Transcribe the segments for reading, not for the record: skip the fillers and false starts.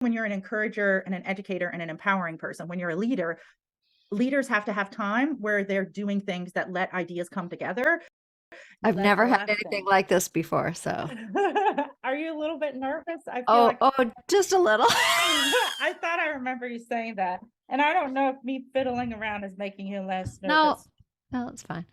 when you're an encourager and an educator and an empowering person, when you're a leader, leaders have to have time where they're doing things that let ideas come together. I've That's never the had last anything thing. like this before, so. Are you a little bit nervous? I feel Oh, like oh, just a little. I thought I remember you saying that. And I don't know if me fiddling around is making you less No, nervous. no, it's fine.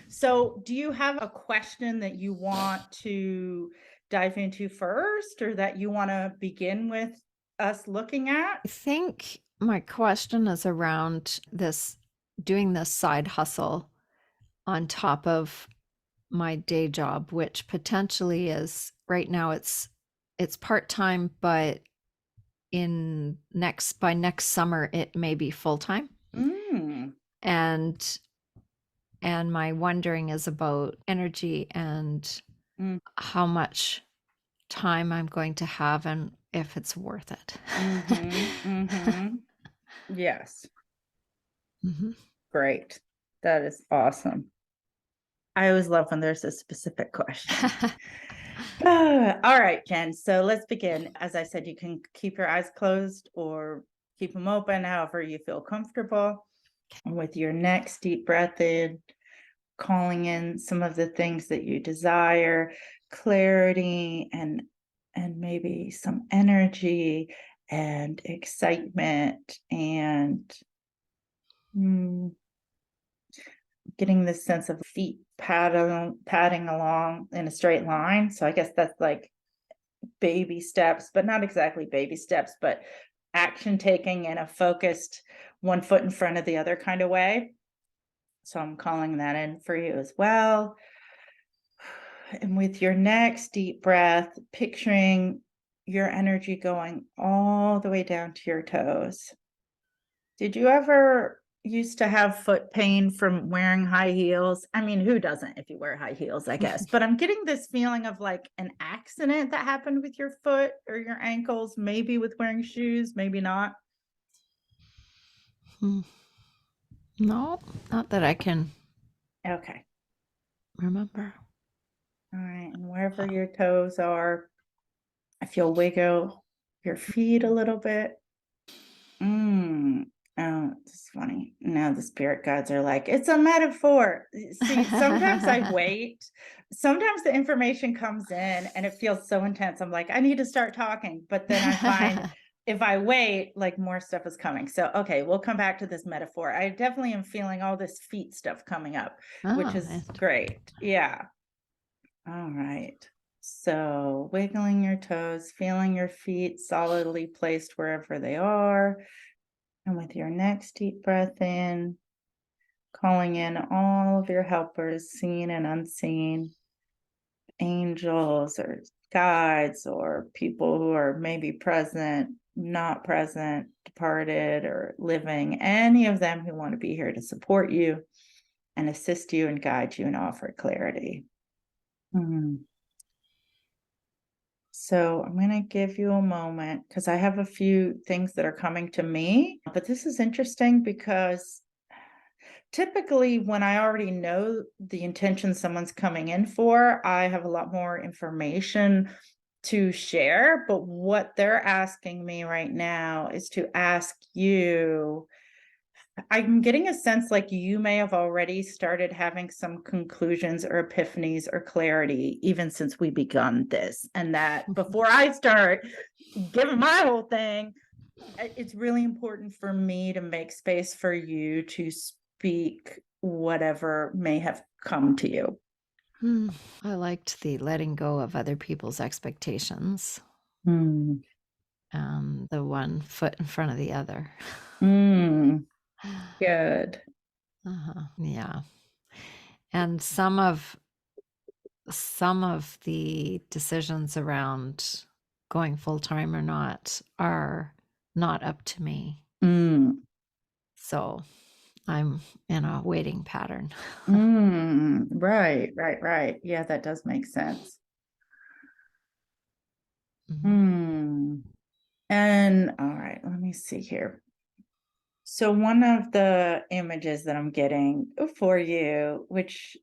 So, do you have a question that you want to dive into first, or that you want to begin with us looking at? I think my question is around this doing this side hustle on top of my day job, which potentially is right now it's part-time, but in next by next summer it may be full-time. Mm, And my wondering is about energy and mm, how much time I'm going to have and if it's worth it. mm-hmm. Yes, Mhm. great. That is awesome. I always love when there's a specific question. All right, Jen. So let's begin. As I said, you can keep your eyes closed or keep them open, however you feel comfortable. And with your next deep breath in, calling in some of the things that you desire, clarity and maybe some energy and excitement and mm, getting this sense of feet padding along in a straight line. So I guess that's like baby steps, but not exactly baby steps, but action taking in a focused one foot in front of the other kind of way. So I'm calling that in for you as well. And with your next deep breath, picturing your energy going all the way down to your toes. Did you ever used to have foot pain from wearing high heels? I mean, who doesn't if you wear high heels, I guess. But I'm getting this feeling of like an accident that happened with your foot or your ankles, maybe with wearing shoes, maybe not. Hmm. No, not that I can Okay. remember. All right. And wherever your toes are, if you'll wiggle your feet a little bit. Mm. Oh, it's funny. Now the spirit guides are like, it's a metaphor. See, sometimes I wait. Sometimes the information comes in and it feels so intense. I'm like, I need to start talking. But then I find if I wait, like more stuff is coming. So, okay, we'll come back to this metaphor. I definitely am feeling all this feet stuff coming up, which Oh, is great. Yeah. All right. So, wiggling your toes, feeling your feet solidly placed wherever they are. And with your next deep breath in, calling in all of your helpers, seen and unseen, angels or guides or people who are maybe present, not present, departed, or living, any of them who want to be here to support you and assist you and guide you and offer clarity. Hmm. So I'm going to give you a moment because I have a few things that are coming to me. But this is interesting because typically when I already know the intention someone's coming in for, I have a lot more information to share. But what they're asking me right now is to ask you. I'm getting a sense like you may have already started having some conclusions or epiphanies or clarity even since we begun this. And that before I start giving my whole thing, it's really important for me to make space for you to speak whatever may have come to you. hmm. I liked the letting go of other people's expectations, Mm. the one foot in front of the other. Mm. Good. Yeah. And some of the decisions around going full time or not are not up to me. Mm. So I'm in a waiting pattern. Mm. Right, right, right. Yeah, that does make sense. Mhm. Hmm. And all right, let me see here. So one of the images that I'm getting for you, which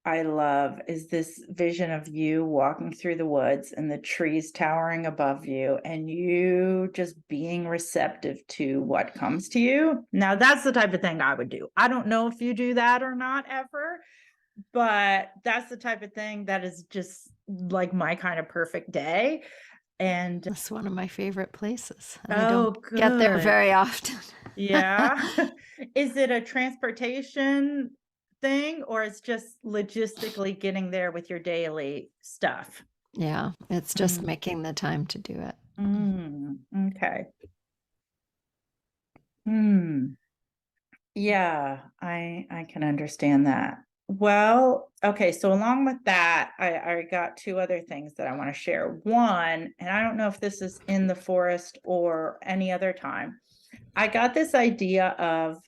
I love is this vision of you walking through the woods and the trees towering above you and you just being receptive to what comes to you. Now, that's the type of thing I would do. I don't know if you do that or not ever, but that's the type of thing that is just like my kind of perfect day. And That's one of my favorite places, and I oh, don't get there good. very often. Yeah. Is it a transportation thing or it's just logistically getting there with your daily stuff? Yeah, it's just Mm, making the time to do it. okay. Hmm. Yeah, I can understand that. Well, okay, so along with that, I got two other things that I want to share. One, and I don't know if this is in the forest or any other time. I got this idea of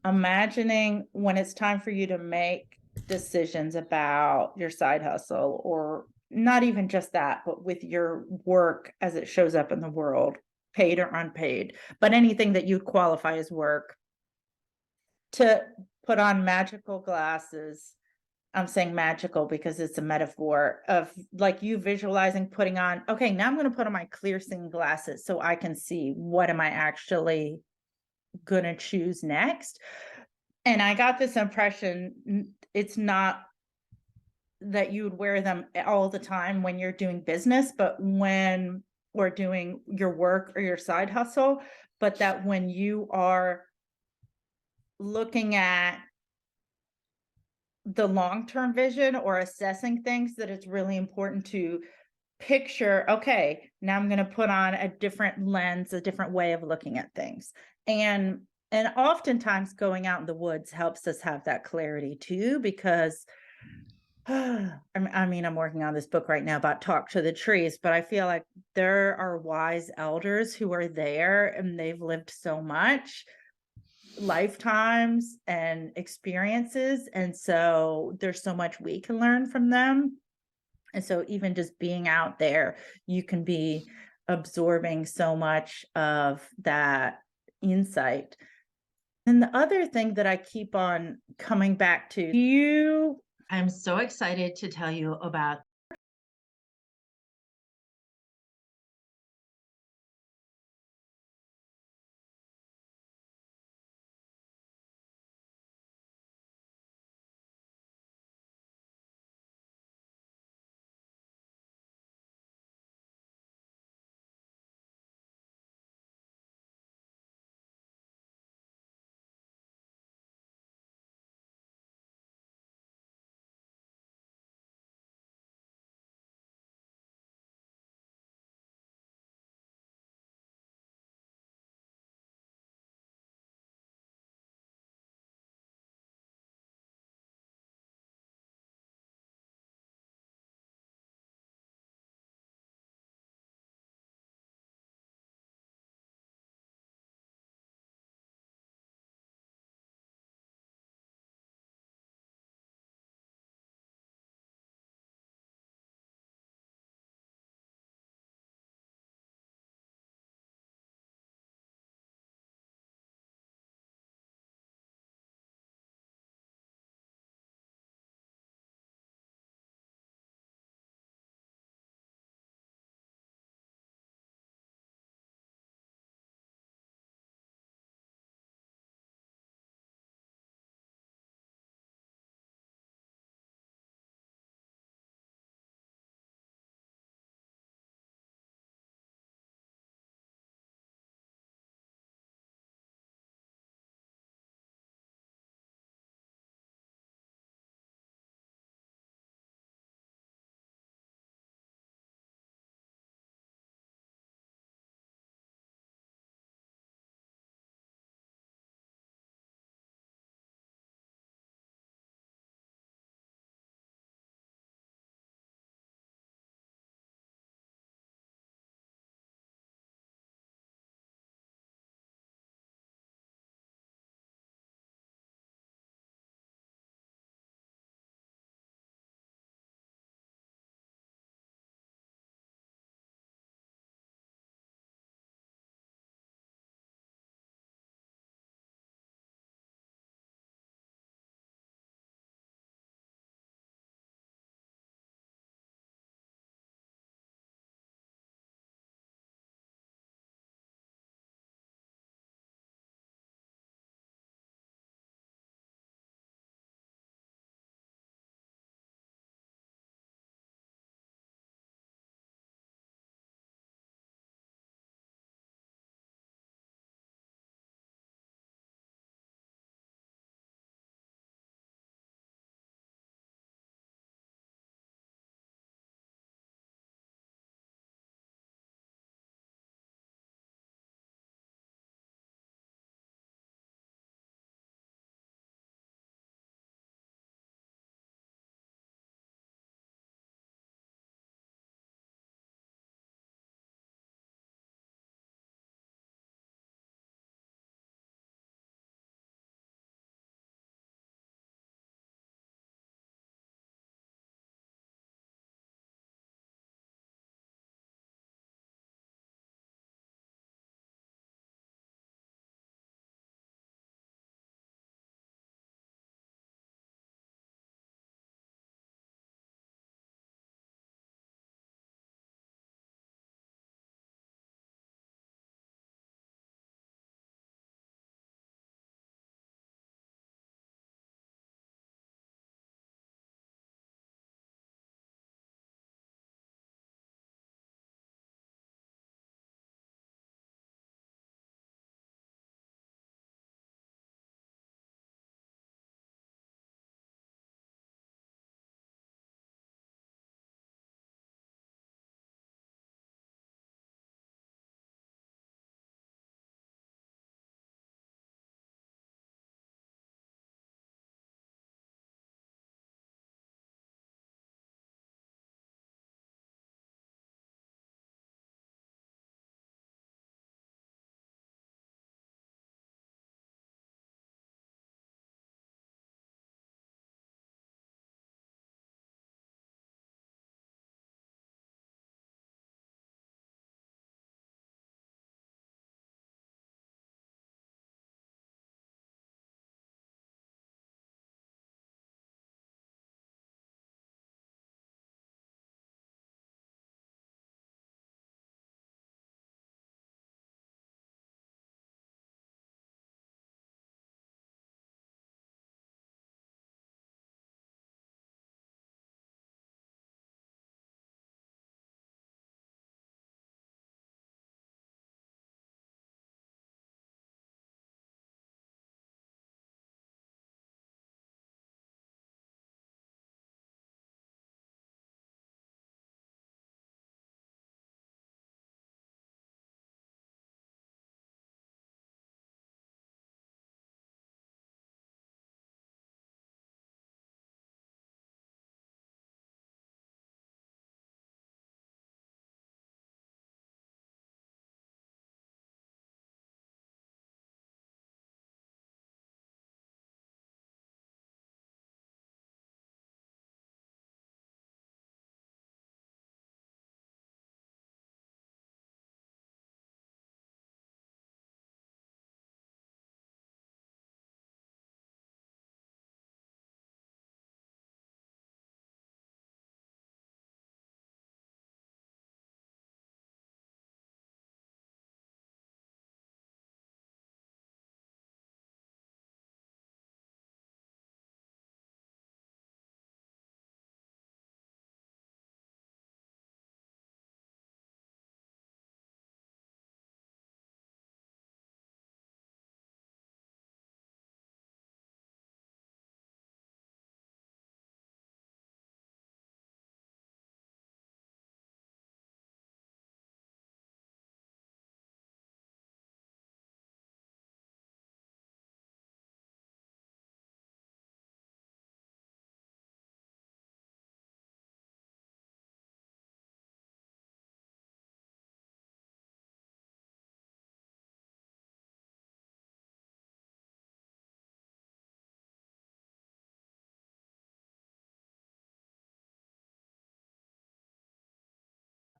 imagining when it's time for you to make decisions about your side hustle, or not even just that, but with your work as it shows up in the world, paid or unpaid, but anything that you qualify as work, to put on magical glasses. I'm saying magical because it's a metaphor of like you visualizing putting on, okay, now I'm going to put on my clear seeing glasses so I can see what am I actually going to choose next. And I got this impression it's not that you would wear them all the time when you're doing business, but when or doing your work or your side hustle, but that when you are looking at the long-term vision or assessing things, that it's really important to picture, okay, now I'm going to put on a different lens, a different way of looking at things. And oftentimes going out in the woods helps us have that clarity too, because I mean, I'm working on this book right now about talk to the trees, but I feel like there are wise elders who are there and they've lived so much lifetimes and experiences. And so there's so much we can learn from them. And so even just being out there, you can be absorbing so much of that insight. And the other thing that I keep on coming back to, I'm so excited to tell you about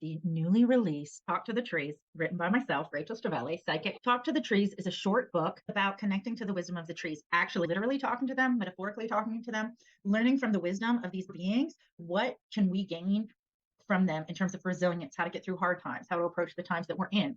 the newly released Talk to the Trees, written by myself, Rachel Strivelli, psychic. Talk to the Trees is a short book about connecting to the wisdom of the trees, actually literally talking to them, metaphorically talking to them, learning from the wisdom of these beings. What can we gain from them in terms of resilience, how to get through hard times, how to approach the times that we're in?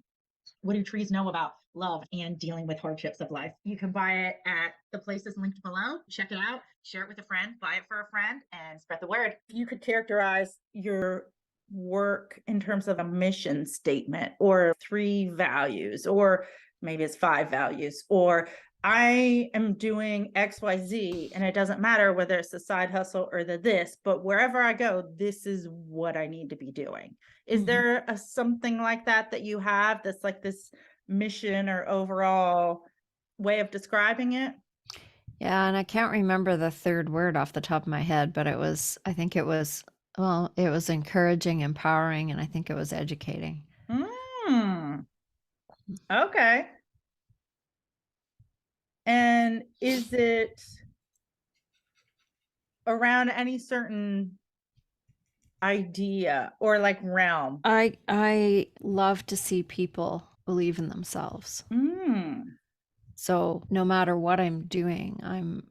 What do trees know about love and dealing with hardships of life? You can buy it at the places linked below. Check it out, share it with a friend, buy it for a friend, and spread the word. If you could characterize your work in terms of a mission statement or 3 values, or maybe it's 5 values, or I am doing XYZ and it doesn't matter whether it's the side hustle or the this, but wherever I go, this is what I need to be doing. Is Mhm. there a something like that you have that's like this mission or overall way of describing it? Yeah, and I can't remember the third word off the top of my head, but I think it was, well, it was encouraging, empowering, and I think it was educating. Mm, okay. And is it around any certain idea or like realm? I love to see people believe in themselves. Mm, So no matter what I'm doing, I'm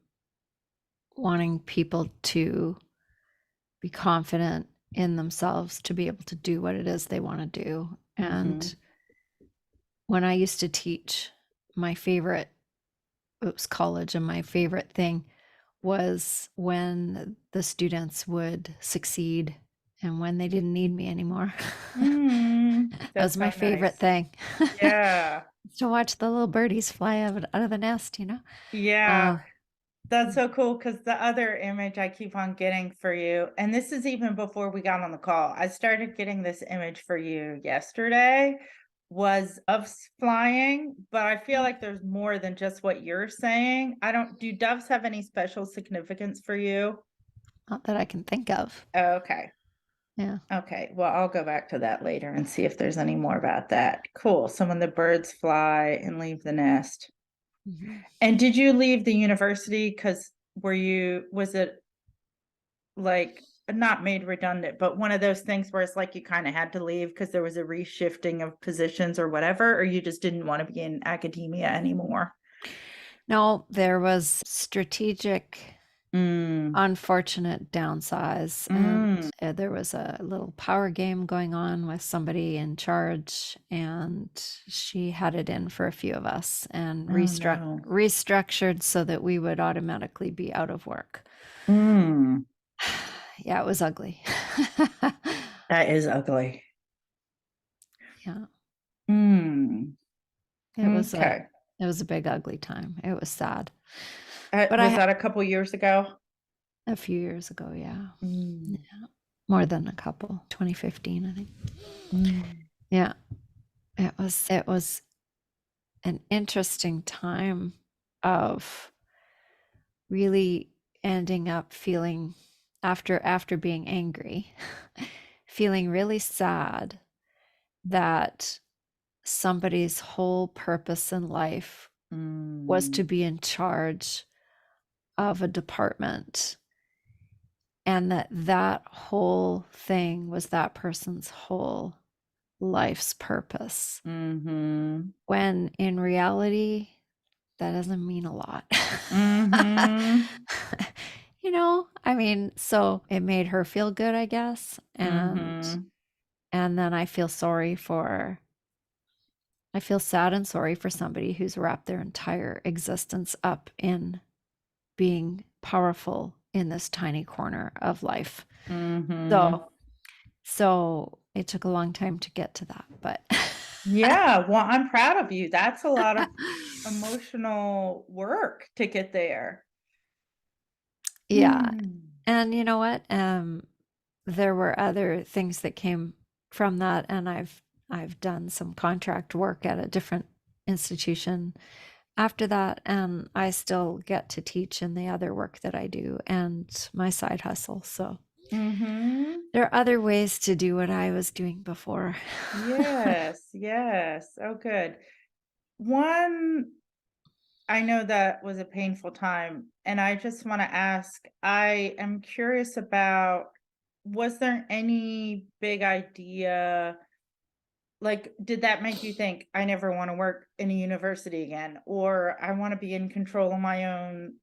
wanting people to be confident in themselves to be able to do what it is they want to do. mm-hmm. And when I used to teach, my favorite, it was college, and my favorite thing was when the students would succeed and when they didn't need me anymore. Mm, That that's was my so favorite nice. thing. Yeah. To watch the little birdies fly out of the nest, you know? Yeah. Uh, That's so cool because the other image I keep on getting for you, and this is even before we got on the call, I started getting this image for you yesterday, was doves flying, but I feel like there's more than just what you're saying. I don't, do doves have any special significance for you? Not that I can think of. Okay. Yeah. Okay. Well, I'll go back to that later and see if there's any more about that. Cool. So when the birds fly and leave the nest. Mhm. And did you leave the university? Because was it like not made redundant, but one of those things where it's like you kind of had to leave because there was a reshifting of positions or whatever, or you just didn't want to be in academia anymore? No, there was strategic, Mm, unfortunate downsize, and mm. there was a little power game going on with somebody in charge, and she had it in for a few of us and Oh no. restructured so that we would automatically be out of work. Mm. Yeah, it was ugly. That is ugly. Yeah, Mm. it was a Okay. it was a big ugly time. It was sad. But Was that a couple years ago? a few years ago, yeah. Mm. Yeah. More than a couple. 2015, I think. Mm. Yeah. It was an interesting time of really ending up feeling, after being angry, feeling really sad that somebody's whole purpose in life was to Mm. be in charge of a department, and that whole thing was that person's whole life's purpose, Mhm. when in reality that doesn't mean a lot. Mhm. I mean, so it made her feel good, I guess, Mhm. and then I feel sad and sorry for somebody who's wrapped their entire existence up in being powerful in this tiny corner of life. Mhm. So it took a long time to get to that, but Yeah, well, I'm proud of you. That's a lot of emotional work to get there. yeah. Mm. And you know what? There were other things that came from that, and I've done some contract work at a different institution after that, and I still get to teach in the other work that I do and my side hustle. So Mhm. there are other ways to do what I was doing before. Yes, yes. Oh, good. One, I know that was a painful time, and I just want to ask, I am curious about was there any big idea, like, did that make you think, "I never wanna work in a university again," or, "I wanna be in control of my own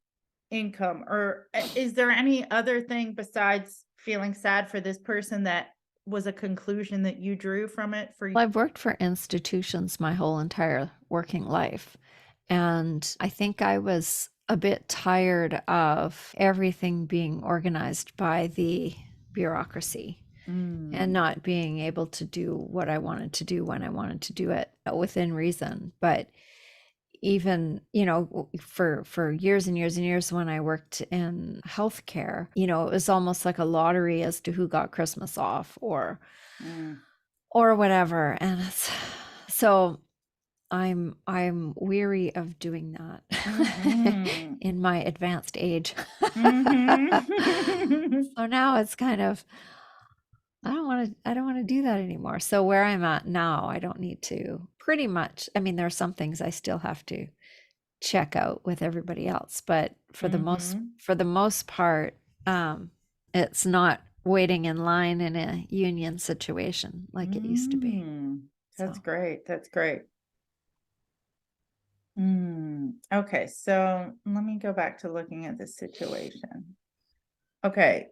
income," or, is there any other thing besides feeling sad for this person that was a conclusion that you drew from it for you? Well, I've worked for institutions my whole entire working life. And I think I was a bit tired of everything being organized by the bureaucracy and Mm, not being able to do what I wanted to do when I wanted to do it within reason. But even, for years and years and years when I worked in healthcare, it was almost like a lottery as to who got Christmas off mm, or whatever. And so I'm weary of doing that mhm, in my advanced age. mhm. So now it's kind of I don't want to do that anymore. So where I'm at now, I don't need to pretty much. I mean, there are some things I still have to check out with everybody else, but Mhm, for the most part, it's not waiting in line in a union situation like it used to be. mm. That's So great, that's great. Okay, so let me go back to looking at this situation. Okay,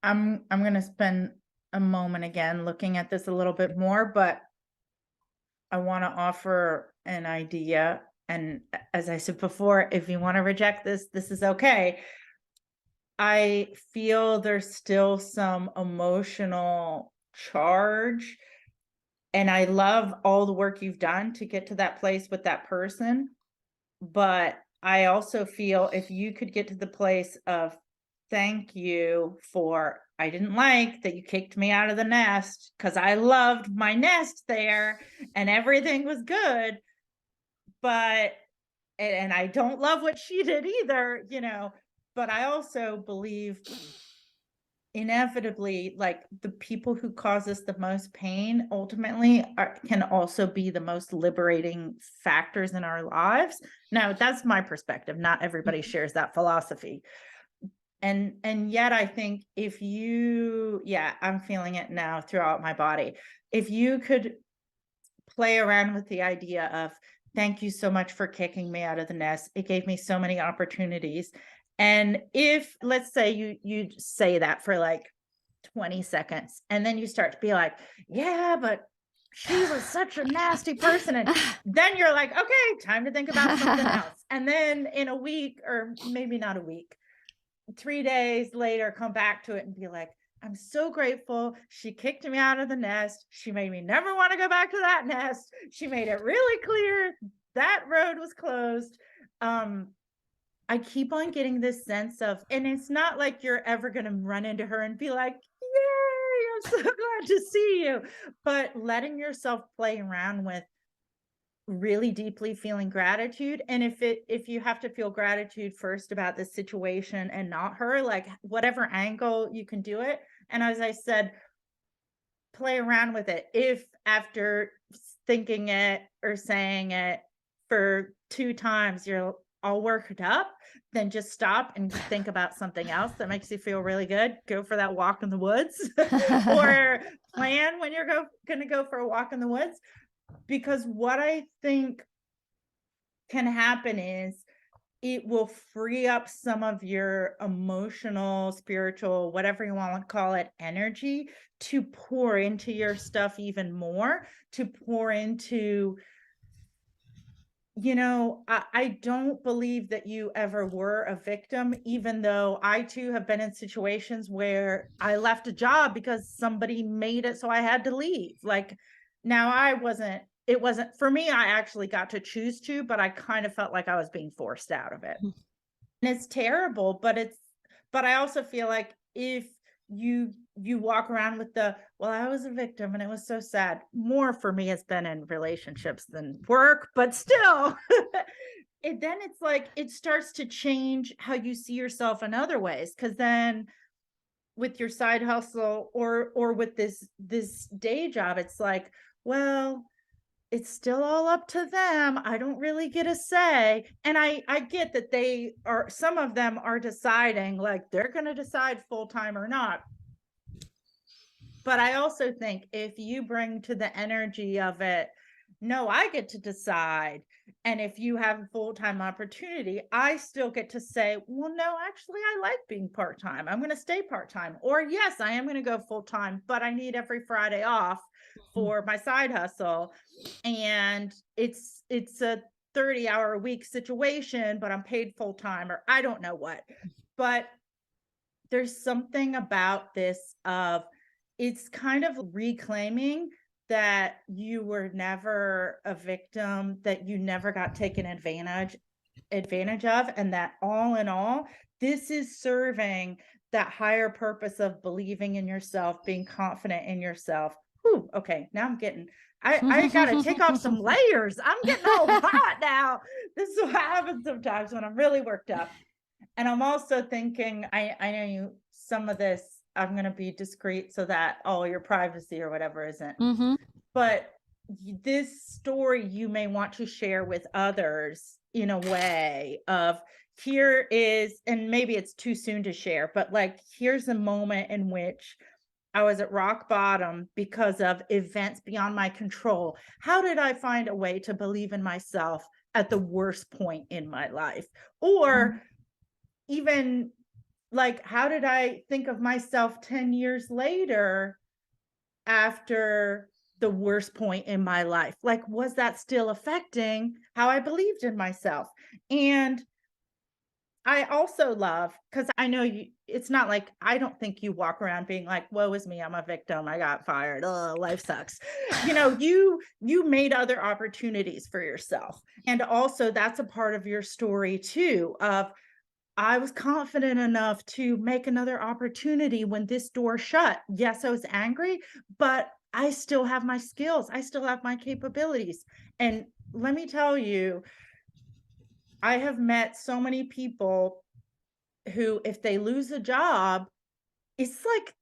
I'm gonna spend a moment again looking at this a little bit more, but I wanna offer an idea, and as I said before, if you wanna reject this, this is okay. I feel there's still some emotional charge, and I love all the work you've done to get to that place with that person. But I also feel if you could get to the place of thank you for I didn't like that you kicked me out of the nest because I loved my nest there and everything was good, but and I don't love what she did either, but I also believe inevitably, like, the people who cause us the most pain ultimately can also be the most liberating factors in our lives. Now, that's my perspective. Not everybody mhm. shares that philosophy. And yet I think if you yeah, I'm feeling it now throughout my body. If you could play around with the idea of thank you so much for kicking me out of the nest. It gave me so many opportunities. And if let's say you say that for like 20 seconds and then you start to be like, yeah, but she was such a nasty person. And then you're like, okay, time to think about something else. And then in a week, or maybe not a week, 3 days later, come back to it and be like, I'm so grateful. She kicked me out of the nest. She made me never want to go back to that nest. She made it really clear that road was closed. Um, I keep on getting this sense of, and it's not like you're ever going to run into her and be like, yay, I'm so glad to see you. But letting yourself play around with really deeply feeling gratitude, and if you have to feel gratitude first about the situation and not her, like whatever angle you can do it. And as I said, play around with it. If after thinking it or saying it for 2 times you're all worked up, then just stop and think about something else that makes you feel really good. Go for that walk in the woods or plan when you're gonna go for a walk in the woods, because what I think can happen is it will free up some of your emotional, spiritual, whatever you want to call it, energy to pour into your stuff even more, to pour into, I don't believe that you ever were a victim, even though I too have been in situations where I left a job because somebody made it so I had to leave. Like, now it wasn't for me, I actually got to choose to, but I kind of felt like I was being forced out of it. And it's terrible, but I also feel like if you walk around with the, "Well, I was a victim and it was so sad." More for me has been in relationships than work, but still, then it's like it starts to change how you see yourself in other ways. Because then with your side hustle or with this day job, it's like, well, it's still all up to them. I don't really get a say. And I get that some of them are deciding, like they're going to decide full time or not. But I also think if you bring to the energy of it, no, I get to decide. And if you have a full-time opportunity, I still get to say, well, no, actually, I like being part-time. I'm going to stay part-time. Or yes, I am going to go full-time, but I need every Friday off Mhm. for my side hustle. And it's a 30-hour a week situation, but I'm paid full-time, or I don't know what. But there's something about this of it's kind of reclaiming that you were never a victim, that you never got taken advantage of, and that all in all, this is serving that higher purpose of believing in yourself, being confident in yourself. Whew, okay, now I'm getting I gotta take off some layers. I'm getting all hot now. This is what happens sometimes when I'm really worked up. And I'm also thinking, I know you some of this, I'm gonna be discreet so that all your privacy or whatever isn't. Mhm. But this story you may want to share with others in a way of here is, and maybe it's too soon to share, but like here's a moment in which I was at rock bottom because of events beyond my control. How did I find a way to believe in myself at the worst point in my life? Or even like, how did I think of myself 10 years later after the worst point in my life? Like, was that still affecting how I believed in myself? And I also love because I know you, it's not like I don't think you walk around being like, woe is me, I'm a victim, I got fired, oh, life sucks. You know, you made other opportunities for yourself. And also that's a part of your story too, of I was confident enough to make another opportunity when this door shut. Yes, I was angry, but I still have my skills. I still have my capabilities. And let me tell you, I have met so many people who, if they lose a job, it's like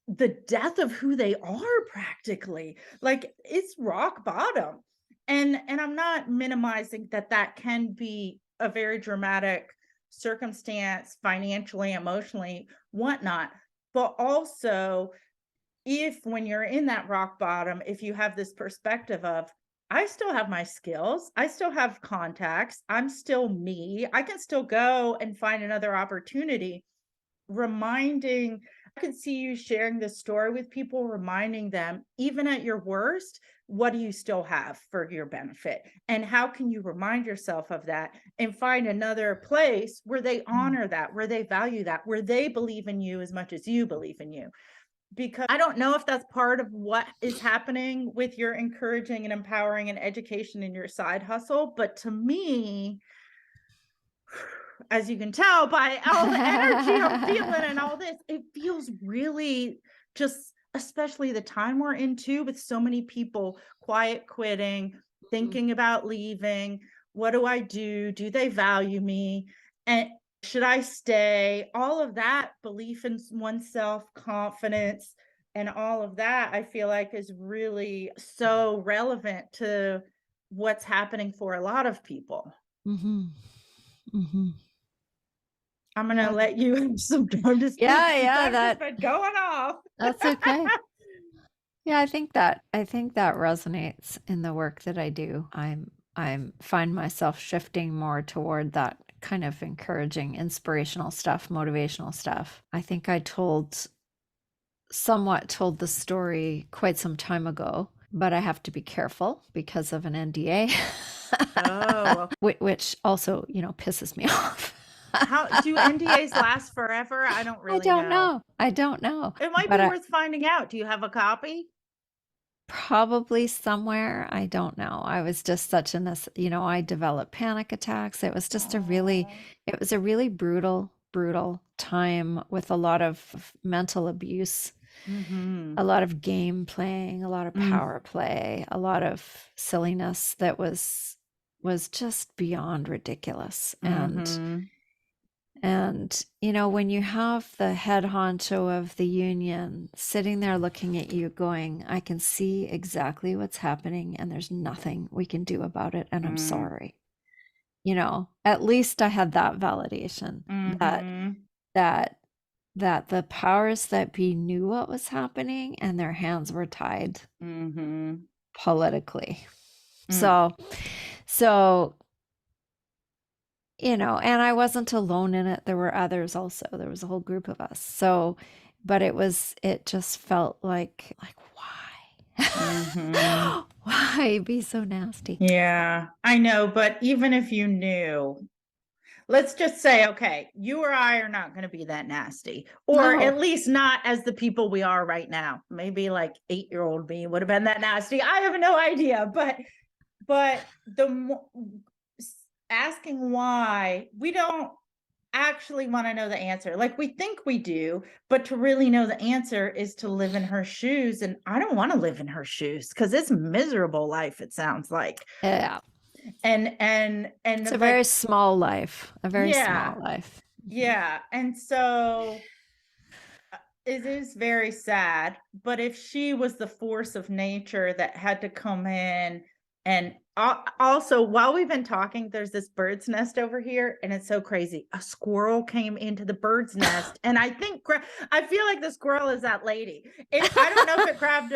the death of who they are practically. Like it's rock bottom. And I'm not minimizing that that can be a very dramatic circumstance financially, emotionally, whatnot. But also, if when you're in that rock bottom, if you have this perspective of, I still have my skills, I still have contacts, I'm still me, I can still go and find another opportunity, reminding, I can see you sharing this story with people, reminding them, even at your worst, what do you still have for your benefit? And how can you remind yourself of that and find another place where they honor that, where they value that, where they believe in you as much as you believe in you? Because I don't know if that's part of what is happening with your encouraging and empowering and education in your side hustle. But to me, as you can tell by all the energy I'm feeling and all this, it feels really just, especially the time we're in too, with so many people quiet quitting, thinking about leaving. What do I do? Do they value me? And should I stay? All of that belief in oneself, confidence, and all of that, I feel like is really so relevant to what's happening for a lot of people. Mhm. Mhm. I'm gonna Yeah. let you have some time to speak Yeah, since yeah, I've just been going off. that's okay. Yeah, I think that resonates in the work that I do. I'm find myself shifting more toward that kind of encouraging, inspirational stuff, motivational stuff. I think I somewhat told the story quite some time ago, but I have to be careful because of an NDA, Oh, which also, pisses me off. how do NDAs last forever? I don't I really don't know. know. I don't know. It might But be worth finding out. Do you have a copy? probably somewhere, I don't know. I was just such in this, I developed panic attacks. Oh. It was a really brutal time with a lot of mental abuse, Mm-hmm. a lot of game playing, a lot of Mm. power play, a lot of silliness that was just beyond ridiculous. Mm-hmm. And, when you have the head honcho of the union sitting there looking at you going, I can see exactly what's happening and there's nothing we can do about it. And I'm Mm. sorry. At least I had that validation that, Mm-hmm. that that the powers that be knew what was happening and their hands were tied Mm-hmm. politically. Mm. So, and I wasn't alone in it. There were others also. There was a whole group of us. So, but it just felt like Mm-hmm. why? Why be so nasty? Yeah, I know. But even if you knew, let's just say, okay, you or I are not going to be that nasty, or No. at least not as the people we are right now. Maybe like 8-year-old me would have been that nasty. I have no idea. But asking why, we don't actually want to know the answer. Like we think we do, but to really know the answer is to live in her shoes. And I don't want to live in her shoes because it's miserable life, it sounds like. Yeah. And It's a very like, small life. A very yeah, small life. yeah. And so it is very sad, but if she was the force of nature that had to come in, and also while we've been talking, there's this bird's nest over here, and it's so crazy. A squirrel came into the bird's nest, and I feel like the squirrel is that lady. I don't know if it grabbed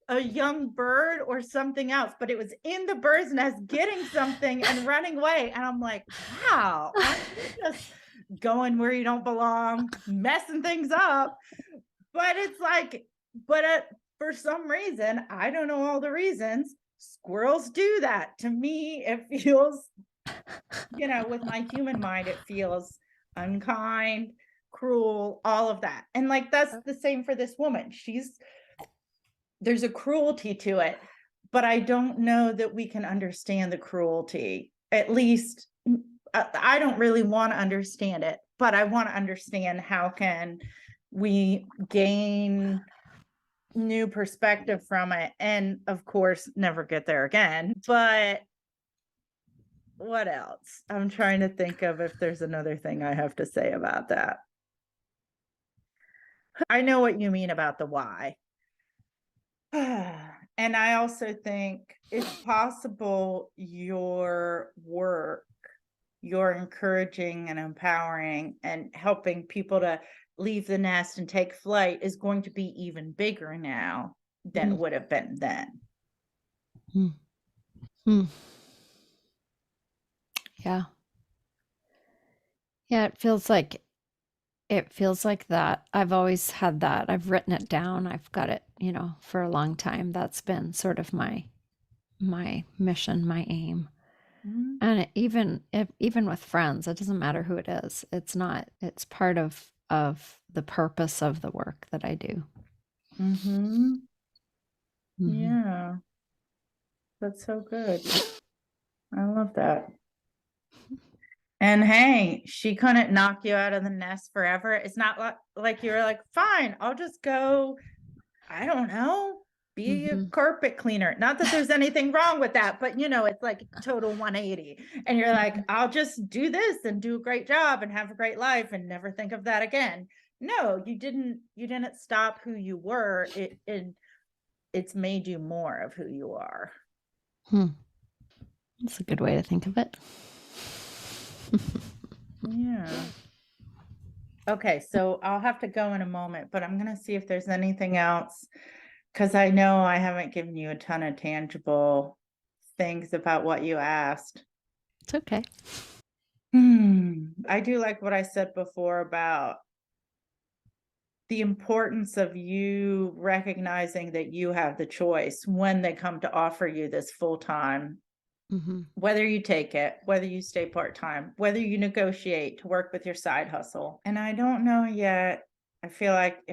a young bird or something else, but it was in the bird's nest getting something and running away. And I'm like, wow, aren't you just going where you don't belong, messing things up? But it's like, for some reason, I don't know all the reasons, squirrels do that. To me, it feels, with my human mind, it feels unkind, cruel, all of that. And like, that's the same for this woman. There's a cruelty to it, but I don't know that we can understand the cruelty. At least I don't really want to understand it, but I want to understand how can we gain new perspective from it, and of course never get there again. But what else? I'm trying to think of if there's another thing I have to say about that. I know what you mean about the why. And I also think it's possible your work, you're encouraging and empowering and helping people to leave the nest and take flight, is going to be even bigger now than it would have been then. Hmm. Hmm. Yeah. Yeah, it feels like that. I've always had that. I've written it down. I've got it, for a long time. That's been sort of my mission, my aim. Mm-hmm. And even with friends, it doesn't matter who it is. It's part of the purpose of the work that I do. Mm-hmm. Mhm. Yeah, that's so good. I love that. And hey, she couldn't knock you out of the nest forever. It's not like you're like, fine, I'll just go, I don't know, be a Mhm. carpet cleaner. Not that there's anything wrong with that, but it's like total 180. And you're like, Mhm. I'll just do this and do a great job and have a great life and never think of that again. No, you didn't stop who you were. It's made you more of who you are. Hmm. That's a good way to think of it. Yeah. Okay, so I'll have to go in a moment, but I'm going to see if there's anything else, because I know I haven't given you a ton of tangible things about what you asked. It's okay. I do like what I said before about the importance of you recognizing that you have the choice when they come to offer you this full time, Mhm. whether you take it, whether you stay part time, whether you negotiate to work with your side hustle. And I don't know yet. I feel like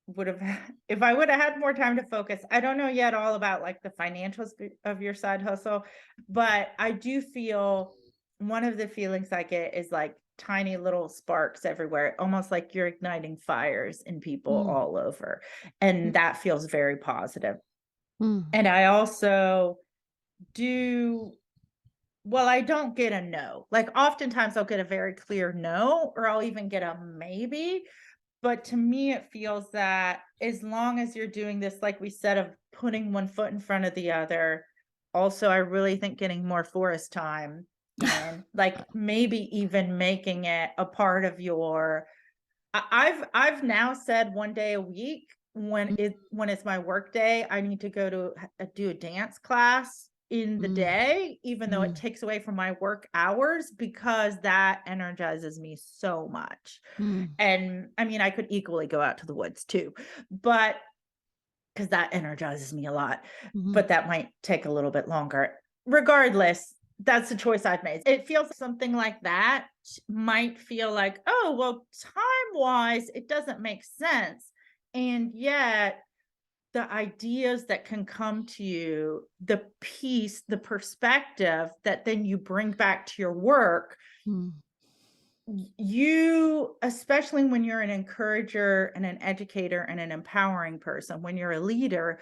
would have if I would have had more time to focus. I don't know yet all about like the financials of your side hustle, but I do feel one of the feelings I get is like tiny little sparks everywhere, almost like you're igniting fires in people Mm. all over. And Mm. that feels very positive. Mm. And I also do, well, I don't get a no. Like oftentimes I'll get a very clear no, or I'll even get a maybe. But to me, it feels that as long as you're doing this, like we said, of putting one foot in front of the other, also, I really think getting more forest time in, like maybe even making it a part of your I've now said 1 day a week Mm, when it's my work day, I need to go to do a dance class in the mm, day, even though it mm, takes away from my work hours, because that energizes me so much. mm, And I mean, I could equally go out to the woods too, but because that energizes me a lot, mhm, but that might take a little bit longer. Regardless, that's the choice I've made. It feels something like that might feel like, oh, well, time wise, it doesn't make sense. And yet, the ideas that can come to you, the peace, the perspective that then you bring back to your work, mm, you, especially when you're an encourager and an educator and an empowering person, when you're a leader,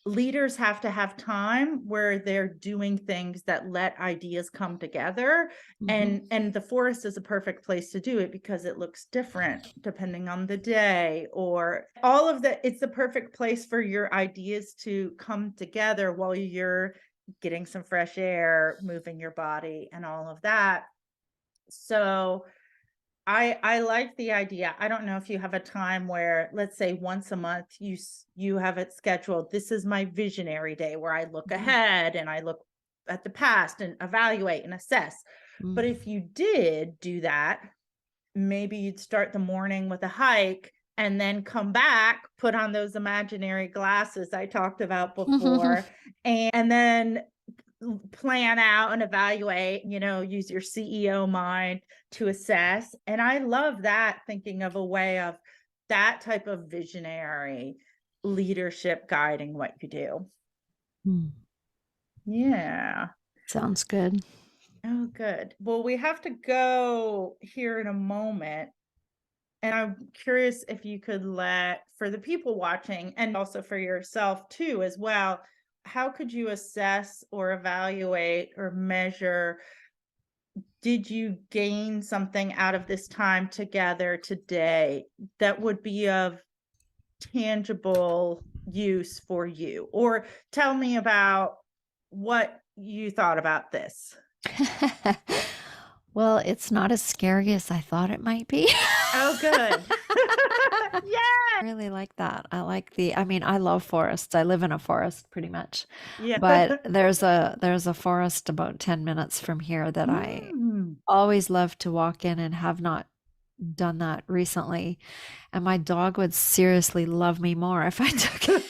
leaders have to have time where they're doing things that let ideas come together, mhm, and the forest is a perfect place to do it because it looks different depending on the day, or all of that. It's the perfect place for your ideas to come together while you're getting some fresh air, moving your body and all of that. So I like the idea. I don't know if you have a time where, let's say once a month, you have it scheduled. This is my visionary day where I look mhm, ahead and I look at the past and evaluate and assess. But mm, if you did do that, maybe you'd start the morning with a hike and then come back, put on those imaginary glasses I talked about before, and then plan out and evaluate, use your CEO mind to assess. And I love that, thinking of a way of that type of visionary leadership guiding what you do. mm. Yeah. Sounds good. Oh, good. Well, we have to go here in a moment. And I'm curious if you could let, for the people watching and also for yourself too, as well, how could you assess or evaluate or measure, did you gain something out of this time together today that would be of tangible use for you? Or tell me about what you thought about this. Well, it's not as scary as I thought it might be. Oh, good. I really like that. I mean, I love forests. I live in a forest pretty much. Yeah. But Yeah. there's a forest about 10 minutes from here that I Mm. always love to walk in and have not done that recently. And my dog would seriously love me more if I took if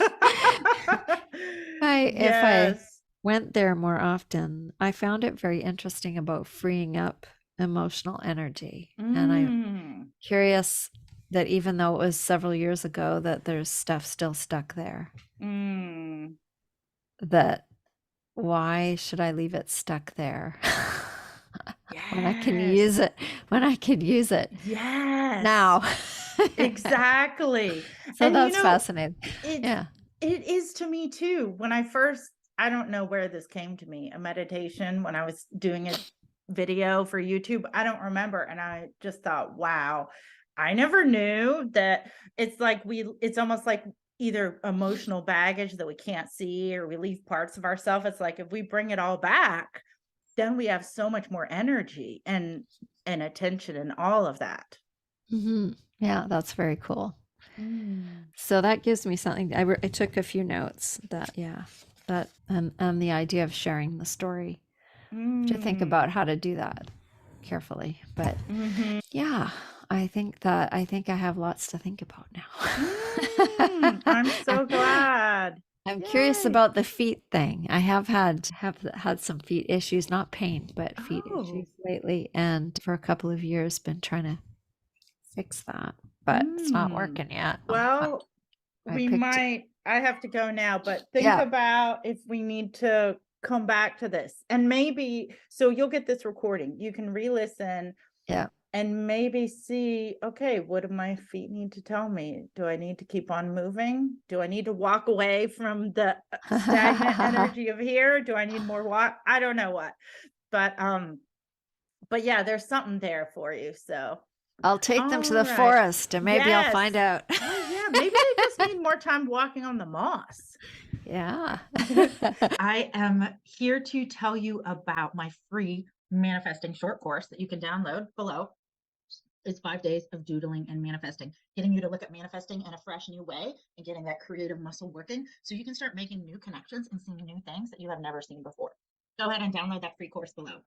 I Yes. went there more often. I found it very interesting about freeing up emotional energy. And I'm Mm. curious that even though it was several years ago that there's stuff still stuck there. Mm. That why should I leave it stuck there when I can Yes. use it when I could use it Yes. now? Exactly. So And that's fascinating. it's Yeah. it is to me too. When I first, I don't know where this came to me, a meditation when I was doing a video for YouTube. I don't remember. And I just thought, wow, I never knew that it's almost like either emotional baggage that we can't see or we leave parts of ourselves. It's like if we bring it all back, then we have so much more energy and attention and all of that. Mhm. Yeah, that's very cool. Mm. So that gives me something. I took a few notes that, yeah, that and the idea of sharing the story. To think about Mm. how to do that carefully. But Mhm. yeah, I think I have lots to think about now. I'm so glad. I'm curious Yay. about the feet thing. I have had some feet issues, not pain, but feet issues Oh. lately, and for a couple of years been trying to fix that, but it's not Mm. working yet. Well, I we picked might I have to go now, but think yeah, about if we need to come back to this. And maybe so you'll get this recording. You can re-listen yeah. and maybe see, okay, what do my feet need to tell me? Do I need to keep on moving? Do I need to walk away from the stagnant energy of here? Do I need more walk? I don't know what. But yeah, there's something there for you. So, I'll take them to all the right. forest and maybe I'll Yes. find out. Oh yeah, maybe they just need more time walking on the moss. Yeah. I am here to tell you about my free manifesting short course that you can download below. It's 5 days of doodling and manifesting, getting you to look at manifesting in a fresh new way and getting that creative muscle working so you can start making new connections and seeing new things that you have never seen before. Go ahead and download that free course below.